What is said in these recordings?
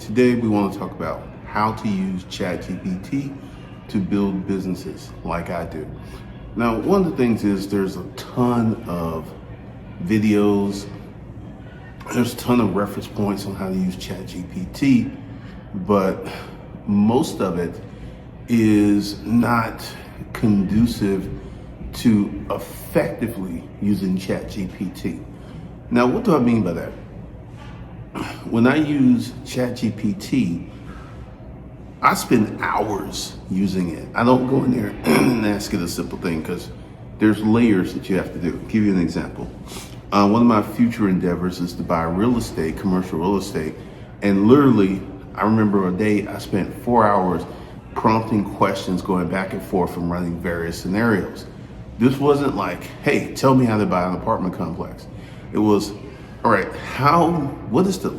Today we want to talk about how to use ChatGPT to build businesses like I do. Now, one of the things is there's a ton of videos, there's a ton of reference points on how to use ChatGPT, but most of it is not conducive to effectively using ChatGPT. Now, what do I mean by that? When I use ChatGPT, I spend hours using it. I don't go in there and ask it a simple thing because there's layers that you have to do. I'll give you an example. One of my future endeavors is to buy real estate, commercial real estate. And literally, I remember a day I spent 4 hours prompting questions going back and forth and running various scenarios. This wasn't like, hey, tell me how to buy an apartment complex. It was, all right, what is the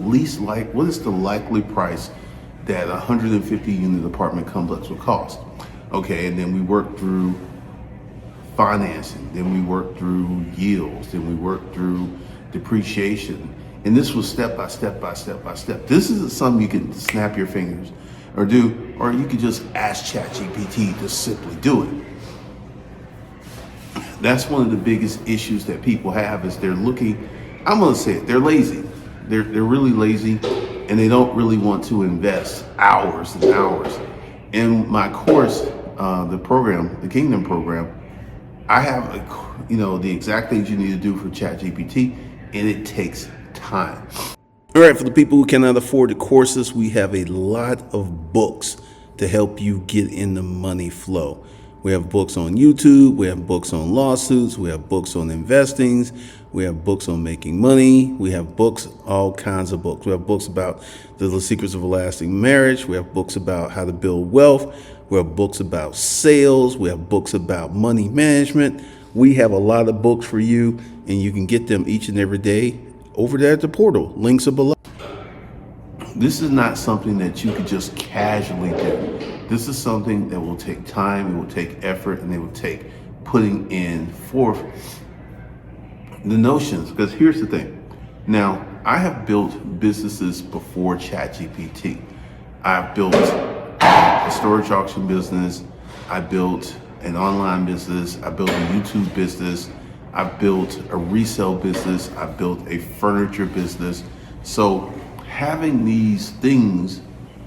likely price that a 150 unit apartment complex would cost? Okay, and then we worked through financing, then we worked through yields, then we worked through depreciation. And this was step by step by step by step. This isn't something you can snap your fingers or do, or you could just ask ChatGPT to simply do it. That's one of the biggest issues that people have is they're looking, I'm gonna say it, they're lazy. They're really lazy and they don't really want to invest hours and hours. In my course, the Kingdom program, I have the exact things you need to do for ChatGPT, and it takes time. All right, for the people who cannot afford the courses, we have a lot of books to help you get in the money flow. We have books on YouTube, we have books on lawsuits, we have books on investings, we have books on making money, we have books, all kinds of books. We have books about the secrets of a lasting marriage, we have books about how to build wealth, we have books about sales, we have books about money management. We have a lot of books for you, and you can get them each and every day over there at the portal. Links are below. This is not something that you could just casually do. This is something that will take time, it will take effort, and it will take putting in forth the notions. Because here's the thing. Now, I have built businesses before ChatGPT. I've built a storage auction business. I built an online business. I built a YouTube business. I built a resale business. I built a furniture business. So having these things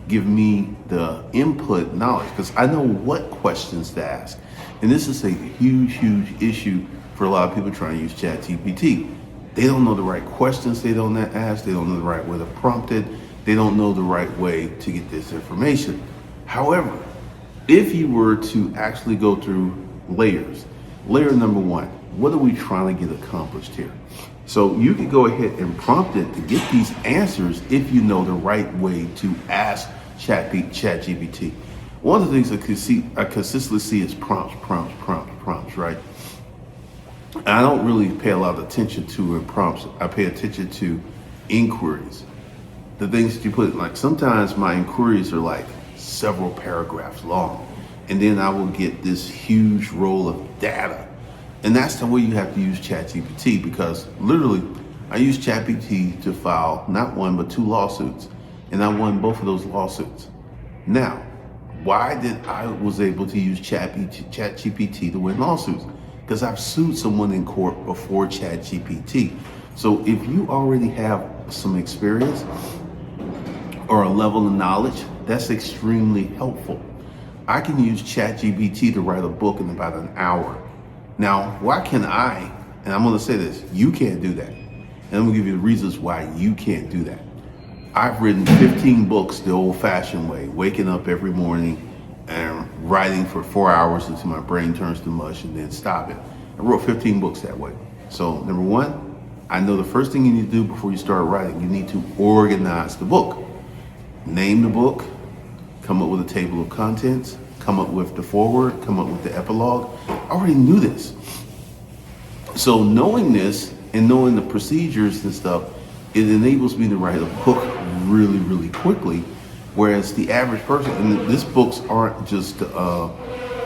give me the input knowledge because I know what questions to ask. And this is a huge, huge issue for a lot of people trying to use ChatGPT. They don't know the right questions they don't ask. They don't know the right way to prompt it. They don't know the right way to get this information. However, if you were to actually go through layers, layer number one, what are we trying to get accomplished here? So you can go ahead and prompt it to get these answers if you know the right way to ask ChatGPT. One of the things I consistently see is prompts, right? I don't really pay a lot of attention to prompts. I pay attention to inquiries. The things that you put, like sometimes my inquiries are like several paragraphs long, and then I will get this huge roll of data. And that's the way you have to use ChatGPT because literally I used ChatGPT to file not one, but 2 lawsuits. And I won both of those lawsuits. Now, why did I was able to use ChatGPT to win lawsuits? Because I've sued someone in court before ChatGPT. So if you already have some experience or a level of knowledge, that's extremely helpful. I can use ChatGPT to write a book in about an hour. Now, why can I, and I'm gonna say this, you can't do that. And I'm gonna give you the reasons why you can't do that. I've written 15 books the old fashioned way, waking up every morning and writing for 4 hours until my brain turns to mush and then stopping. I wrote 15 books that way. So number one, I know the first thing you need to do before you start writing, you need to organize the book. Name the book, come up with a table of contents, come up with the foreword, come up with the epilogue. I already knew this. So knowing this and knowing the procedures and stuff, it enables me to write a book really, really quickly. Whereas the average person, and these books aren't just a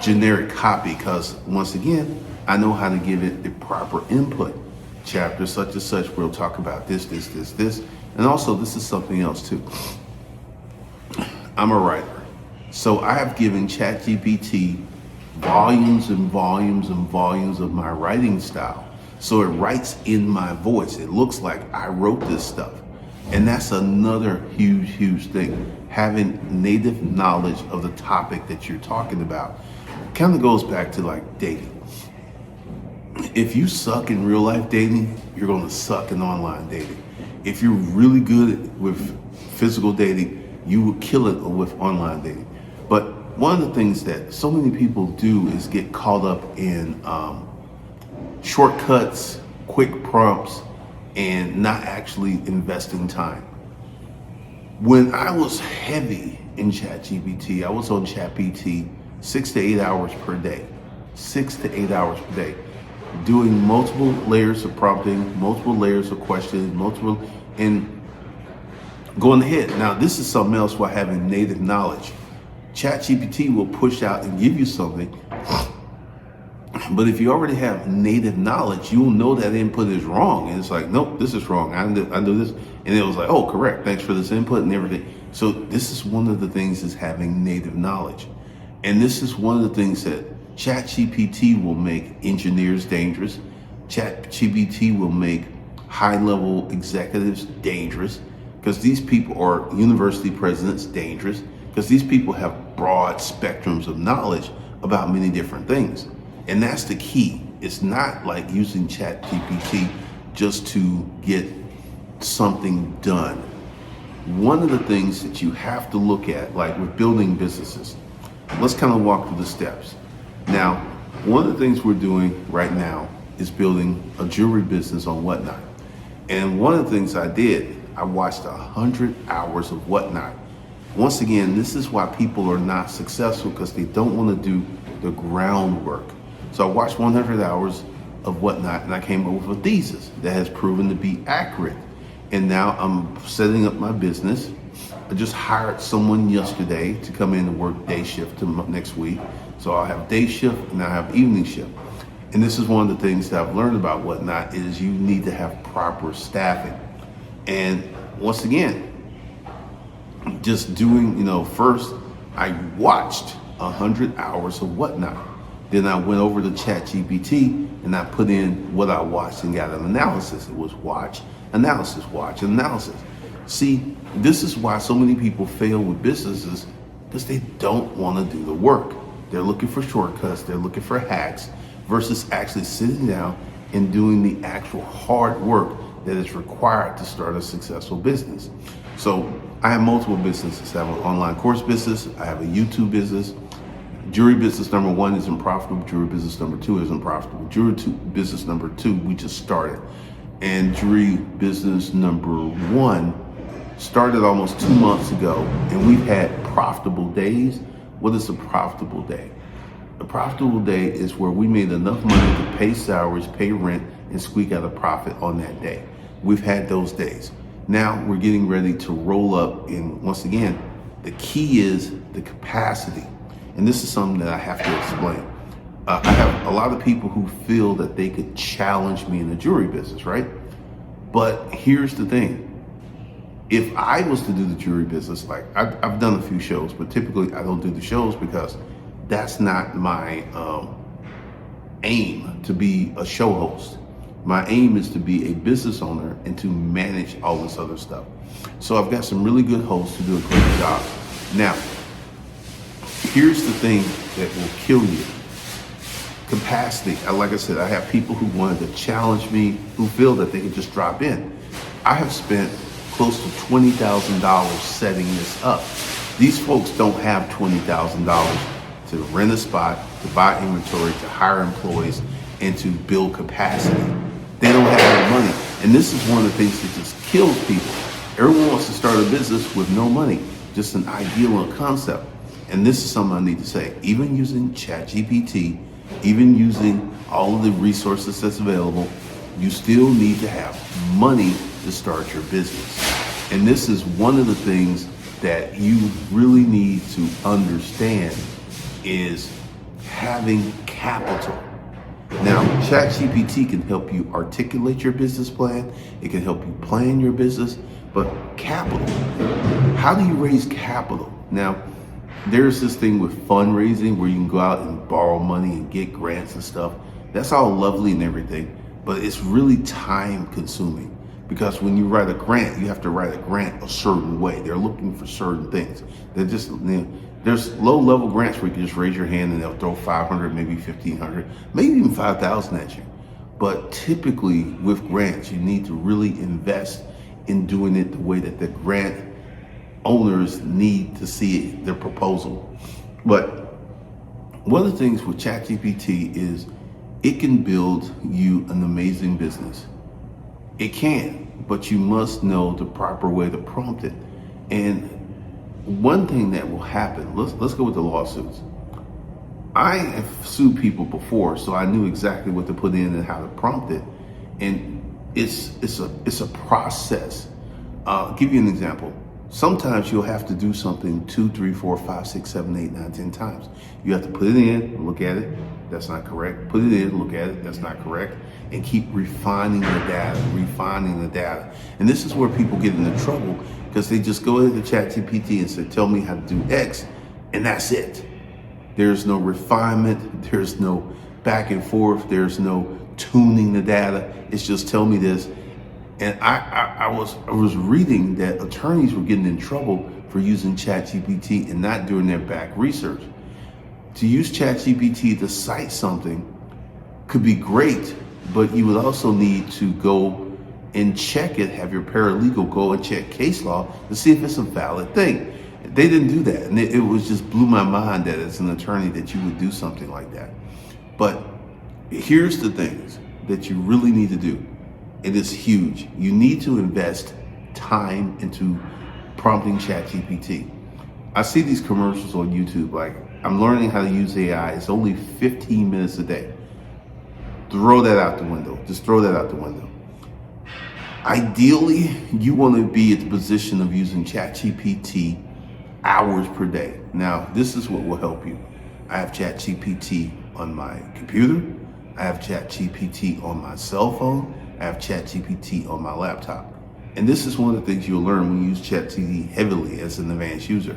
generic copy because once again, I know how to give it the proper input. Chapter such and such, we'll talk about this. And also this is something else too. I'm a writer. So I have given ChatGPT volumes and volumes and volumes of my writing style. So it writes in my voice. It looks like I wrote this stuff. And that's another huge, huge thing. Having native knowledge of the topic that you're talking about kind of goes back to like dating. If you suck in real life dating, you're going to suck in online dating. If you're really good with physical dating, you will kill it with online dating. But one of the things that so many people do is get caught up in shortcuts, quick prompts, and not actually investing time. When I was heavy in ChatGPT, I was on ChatGPT 6 to 8 hours per day, 6 to 8 hours per day, doing multiple layers of prompting, multiple layers of questioning, and going ahead. Now, this is something else while having native knowledge. ChatGPT will push out and give you something, but if you already have native knowledge, you'll know that input is wrong. And it's like, nope, this is wrong. I do this. And it was like, oh, correct. Thanks for this input and everything. So this is one of the things is having native knowledge. And this is one of the things that ChatGPT will make engineers dangerous. ChatGPT will make high-level executives dangerous because these people are university presidents dangerous because these people have broad spectrums of knowledge about many different things. And that's the key. It's not like using ChatGPT just to get something done. One of the things that you have to look at, like with building businesses, let's kind of walk through the steps. Now, one of the things we're doing right now is building a jewelry business on Whatnot. And one of the things I did, I watched 100 hours of Whatnot. Once again, this is why people are not successful because they don't want to do the groundwork. So I watched 100 hours of Whatnot and I came up with a thesis that has proven to be accurate. And now I'm setting up my business. I just hired someone yesterday to come in and work day shift next week. So I'll have day shift and I'll have evening shift. And this is one of the things that I've learned about Whatnot is you need to have proper staffing. And once again, just doing, first I watched 100 hours of Whatnot. Then I went over to ChatGPT and I put in what I watched and got an analysis. It was watch, analysis, watch, analysis. See, this is why so many people fail with businesses because they don't want to do the work. They're looking for shortcuts, they're looking for hacks versus actually sitting down and doing the actual hard work that is required to start a successful business. So I have multiple businesses. I have an online course business, I have a YouTube business. Jewelry business number 1 isn't profitable. Jewelry business number 2 isn't profitable. Jewelry business number 2, we just started. And jewelry business number 1 started almost 2 months ago, and we've had profitable days. What is a profitable day? A profitable day is where we made enough money to pay salaries, pay rent, and squeak out a profit on that day. We've had those days. Now we're getting ready to roll up, and once again, the key is the capacity. And this is something that I have to explain. I have a lot of people who feel that they could challenge me in the jewelry business, right? But here's the thing. If I was to do the jewelry business, like I've done a few shows, but typically I don't do the shows because that's not my aim to be a show host. My aim is to be a business owner and to manage all this other stuff. So I've got some really good hosts who do a great job. Now, here's the thing that will kill you. Capacity. Like I said, I have people who wanted to challenge me, who feel that they can just drop in. I have spent close to $20,000 setting this up. These folks don't have $20,000 to rent a spot, to buy inventory, to hire employees, and to build capacity. They don't have that money. And this is one of the things that just kills people. Everyone wants to start a business with no money, just an ideal or concept. And this is something I need to say. Even using ChatGPT, even using all of the resources that's available, you still need to have money to start your business. And this is one of the things that you really need to understand is having capital. Now, ChatGPT can help you articulate your business plan. It can help you plan your business, but capital, how do you raise capital? Now, there's this thing with fundraising where you can go out and borrow money and get grants and stuff. That's all lovely and everything, but it's really time consuming because when you write a grant, you have to write a grant a certain way. They're looking for certain things. They're just, there's low level grants where you can just raise your hand and they'll throw 500, maybe 1,500, maybe even 5,000 at you. But typically with grants, you need to really invest in doing it the way that the grant owners need to see their proposal. But one of the things with ChatGPT is it can build you an amazing business. It can, but you must know the proper way to prompt it. And one thing that will happen, let's go with the lawsuits. I have sued people before, so I knew exactly what to put in and how to prompt it. And it's a process. I'll give you an example. Sometimes you'll have to do something 2, 3, 4, 5, 6, 7, 8, 9, 10 times. You have to put it in, look at it, that's not correct. Put it in, look at it, that's not correct. And keep refining the data. And this is where people get into trouble because they just go into ChatGPT and say, tell me how to do X, and that's it. There's no refinement, there's no back and forth, there's no tuning the data. It's just tell me this. And I was reading that attorneys were getting in trouble for using ChatGPT and not doing their back research. To use ChatGPT to cite something could be great, but you would also need to go and check it, have your paralegal go and check case law to see if it's a valid thing. They didn't do that, and it was just blew my mind that as an attorney that you would do something like that. But here's the things that you really need to do. It is huge. You need to invest time into prompting ChatGPT. I see these commercials on YouTube like, I'm learning how to use AI. It's only 15 minutes a day. Throw that out the window. Just throw that out the window. Ideally, you want to be at the position of using ChatGPT hours per day. Now, this is what will help you. I have ChatGPT on my computer. I have ChatGPT on my cell phone. I have ChatGPT on my laptop. And this is one of the things you'll learn when you use ChatGPT heavily as an advanced user,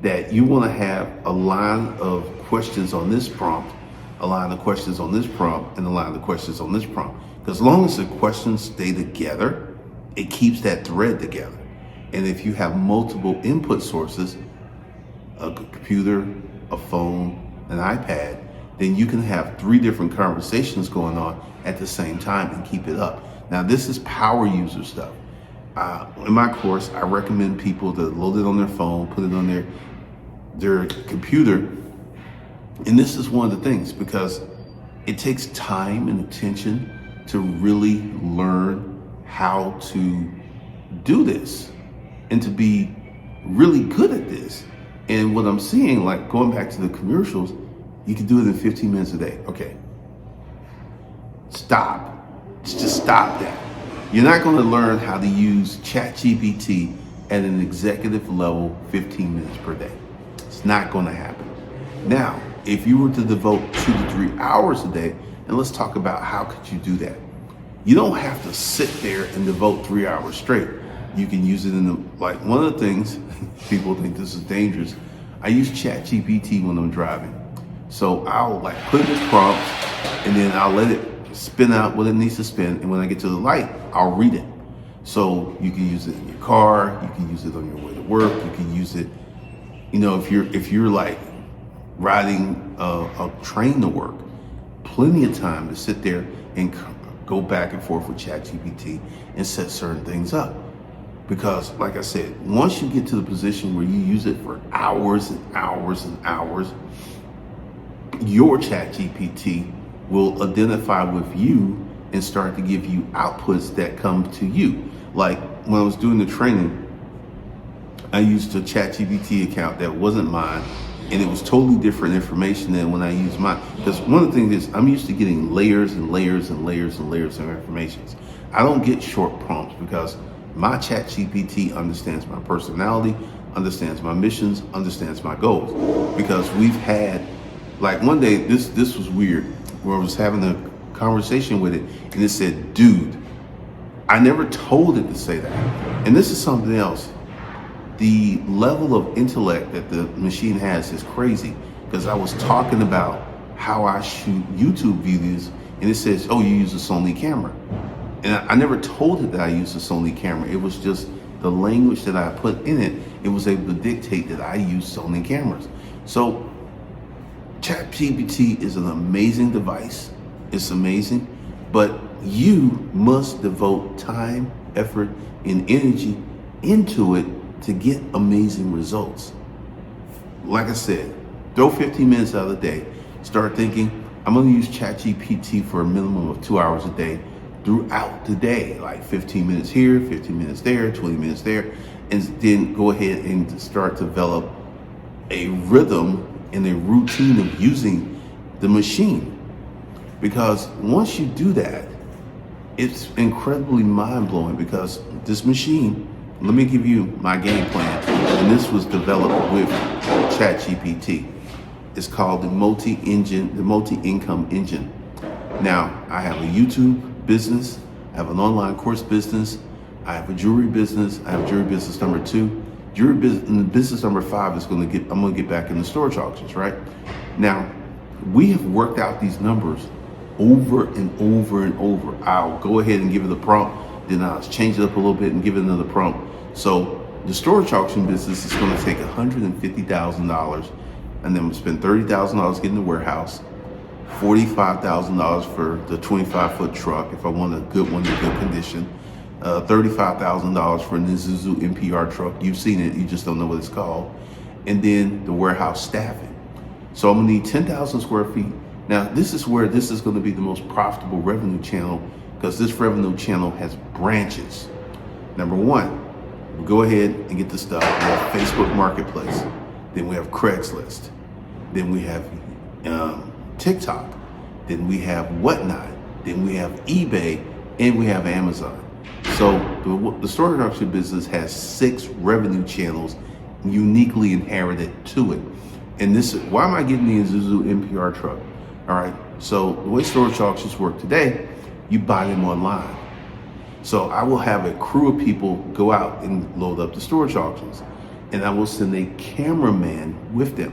that you want to have a line of questions on this prompt, a line of questions on this prompt, and a line of questions on this prompt. Because as long as the questions stay together, it keeps that thread together. And if you have multiple input sources, a computer, a phone, an iPad, then you can have 3 different conversations going on at the same time and keep it up. Now, this is power user stuff. In my course, I recommend people to load it on their phone, put it on their computer. And this is one of the things, because it takes time and attention to really learn how to do this and to be really good at this. And what I'm seeing, like going back to the commercials, you can do it in 15 minutes a day. Okay. Stop. Just stop that. You're not going to learn how to use ChatGPT at an executive level 15 minutes per day. It's not going to happen. Now, if you were to devote 2 to 3 hours a day, and let's talk about how could you do that. You don't have to sit there and devote 3 hours straight. You can use it in the, like one of the things, people think this is dangerous. I use ChatGPT when I'm driving. So I'll like put in this prompt and then I'll let it spin out what it needs to spin. And when I get to the light, I'll read it. So you can use it in your car. You can use it on your way to work. You can use it, you know, if you're like riding a train to work, plenty of time to sit there and go back and forth with ChatGPT and set certain things up. Because like I said, once you get to the position where you use it for hours and hours and hours, your ChatGPT will identify with you and start to give you outputs that come to you. Like when I was doing the training, I used a ChatGPT account that wasn't mine, and it was totally different information than when I used mine. Because one of the things is I'm used to getting layers and layers and layers and layers of information. I don't get short prompts because my ChatGPT understands my personality, understands my missions, understands my goals. Because we've had, like one day, this was weird, where I was having a conversation with it, and it said, dude. I never told it to say that. And this is something else. the level of intellect that the machine has is crazy, because I was talking about how I shoot YouTube videos, and it says, oh, you use a Sony camera. And I never told it that I used a Sony camera. It was just the language that I put in it. It was able to dictate that I use Sony cameras. So ChatGPT is an amazing device. It's amazing, but you must devote time, effort, and energy into it to get amazing results. Like I said, throw 15 minutes out of the day. Start thinking, I'm going to use ChatGPT for a minimum of 2 hours a day throughout the day, like 15 minutes here, 15 minutes there, 20 minutes there, and then go ahead and start to develop a rhythm and a routine of using the machine. Because once you do that, it's incredibly mind-blowing, because this machine, let me give you my game plan, and this was developed with ChatGPT. It's called the multi-income engine. Now, I have a YouTube business, I have an online course business, I have a jewelry business, I have jewelry business number 2. Business number 5 is I'm gonna get back in the storage auctions, right? Now, we have worked out these numbers over and over and over. I'll go ahead and give it a prompt, then I'll change it up a little bit and give it another prompt. So the storage auction business is gonna take $150,000, and then spend $30,000 getting the warehouse, $45,000 for the 25-foot truck if I want a good one in good condition, $35,000 for an Isuzu NPR truck. You've seen it, you just don't know what it's called. And then the warehouse staffing. So I'm gonna need 10,000 square feet. Now, this is where this is gonna be the most profitable revenue channel, because this revenue channel has branches. Number 1, we go ahead and get the stuff. We have Facebook Marketplace. Then we have Craigslist. Then we have TikTok. Then we have Whatnot. Then we have eBay, and we have Amazon. So the storage auction business has 6 revenue channels uniquely inherited to it. And this is why am I getting the Isuzu NPR truck? All right. So the way storage auctions work today, you buy them online. So I will have a crew of people go out and load up the storage auctions, and I will send a cameraman with them.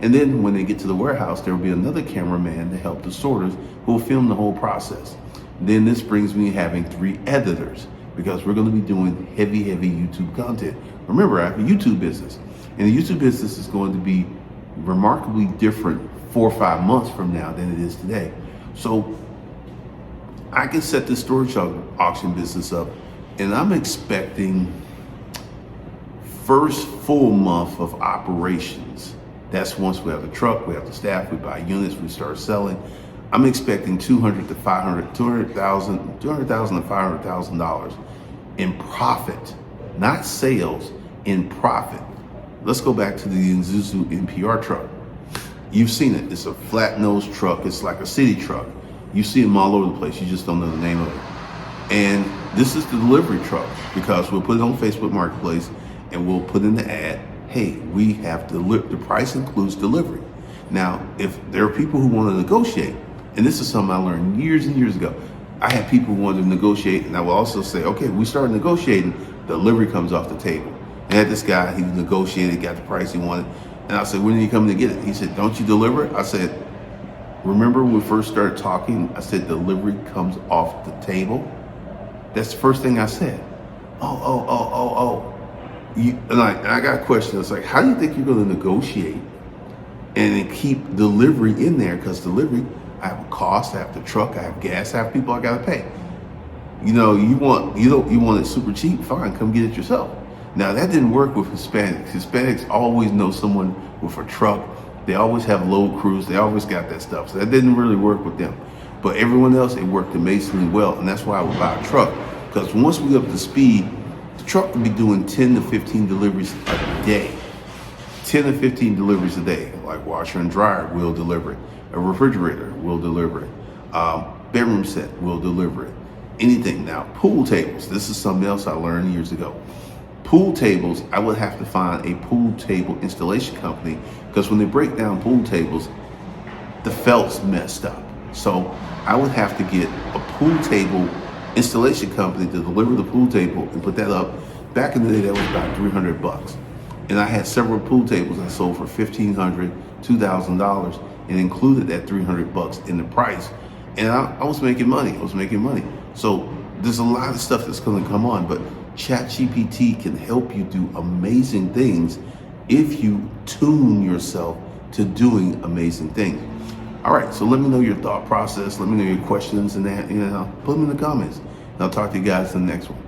And then when they get to the warehouse, there will be another cameraman to help the sorters who will film the whole process. Then this brings me having 3 editors, because we're going to be doing heavy YouTube content. Remember, I have a YouTube business, and the YouTube business is going to be remarkably different 4 or 5 months from now than it is today. So I can set this storage auction business up, and I'm expecting first full month of operations. That's once we have the truck, we have the staff, we buy units, we start selling. I'm expecting $200,000 to $500,000 in profit, not sales, in profit. Let's go back to the Isuzu NPR truck. You've seen it. It's a flat nose truck. It's like a city truck. You see them all over the place. You just don't know the name of it. And this is the delivery truck, because we'll put it on Facebook Marketplace and we'll put in the ad, hey, we have the price includes delivery. Now, if there are people who want to negotiate, and this is something I learned years and years ago, I had people who wanted to negotiate, and I will also say, okay, we start negotiating, delivery comes off the table. I had this guy, he negotiated, got the price he wanted, and I said, when are you coming to get it? He said, don't you deliver it? I said, remember when we first started talking, I said delivery comes off the table? That's the first thing I said. Oh. And I got a question. It's like, how do you think you're going to negotiate and then keep delivery in there? Because delivery, I have a cost, I have the truck, I have gas, I have people I got to pay. You know, you want it super cheap, fine, come get it yourself. Now that didn't work with Hispanics. Hispanics always know someone with a truck. They always have load crews. They always got that stuff. So that didn't really work with them. But everyone else, it worked amazingly well. And that's why I would buy a truck. Because once we up to speed, the truck would be doing 10 to 15 deliveries a day. 10 to 15 deliveries a day. Like washer and dryer, we'll deliver it. A refrigerator, we'll deliver it. Bedroom set, we'll deliver it. Anything. Now, pool tables. This is something else I learned years ago. Pool tables, I would have to find a pool table installation company, because when they break down pool tables, the felt's messed up. So I would have to get a pool table installation company to deliver the pool table and put that up. Back in the day, that was about $300. And I had several pool tables I sold for $1,500, $2,000, and included that $300 in the price. And I was making money. So there's a lot of stuff that's going to come on, but ChatGPT can help you do amazing things if you tune yourself to doing amazing things. All right, so let me know your thought process. Let me know your questions and that, put them in the comments. And I'll talk to you guys in the next one.